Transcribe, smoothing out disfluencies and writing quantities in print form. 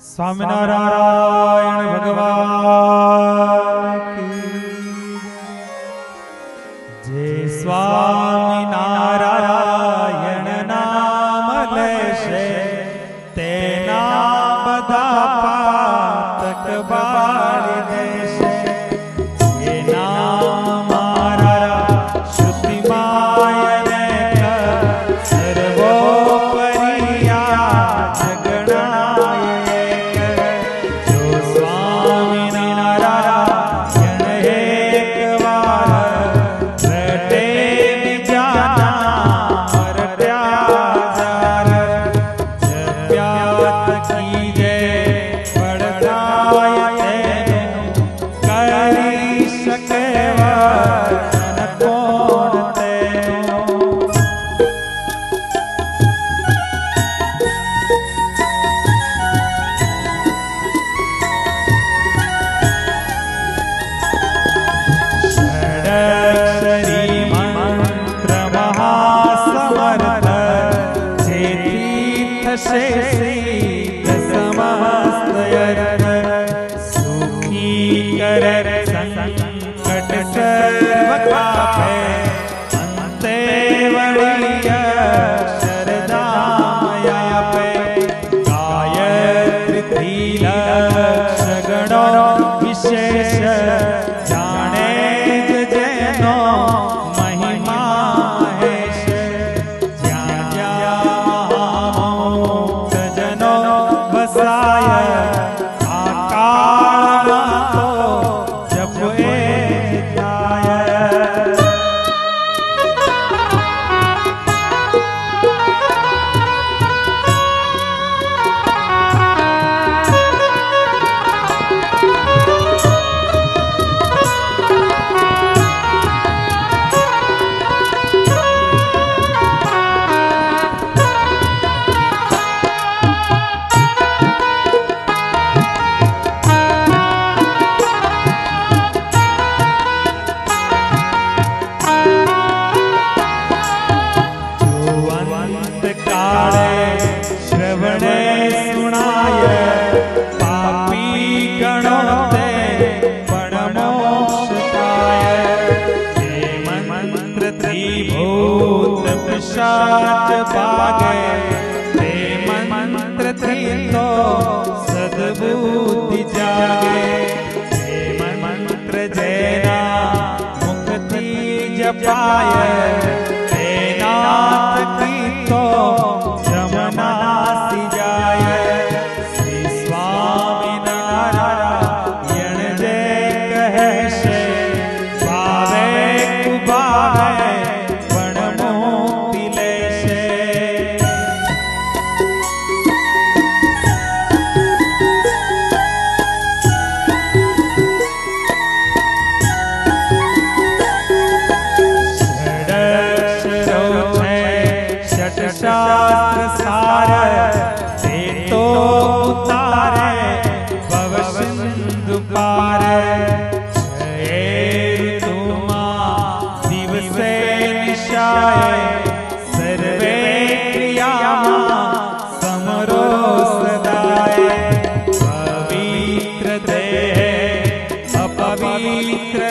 स्वामिनारायण भगवान की जय। स्वामिनारायण नाम लेशे तेना बधा पातक बाળી દેશે। ये नाम मारा श्रुति मायने सर्वोपरिया जगणाय जो स्वामिनारायण एक बार रटे बीजाना मरत्या जार। जप्यात कीजे पड़ताय तेनु करी શકે વર્ણન કોણ તેનું। षडक्षरी મંત્ર મહાસમર્થ જેથી થશે સિદ્ધ સમસ્ત અર્થ। સુખી કરે સંકટ સર્વ કાપે અંતે વળી અક્ષરધામ આપે। ગાયત્રી લક્ષ ગણો વિશેષ જાણે જ જેનો મહિમા હેશ। જ્યાં જ્યાં મહામુક્તજનો વસાય આ કાળમાં તો જપ એ થાય। श्रवणे सुनाय पापी गणो ते पण मोक्ष पाय। ते मंत्र थी भूत पिशाच भागे ते मंत्र थी तो सद्बुद्धि जागे। ते मंत्र जेना मुक्ति जपाय तेनाथ की तो जमनासी जाय। श्री स्वामिनारायण जे कहेशे भावे कुभावे पण मुक्ति लेशे। षडक्षरो है षट शास्त्र सार ते तो उतारे भव सिंधु पार। छये ऋतुमा दिवसे निशाय सर्वे क्रियामा समरो सदाय। पवित्र देह अपवित्र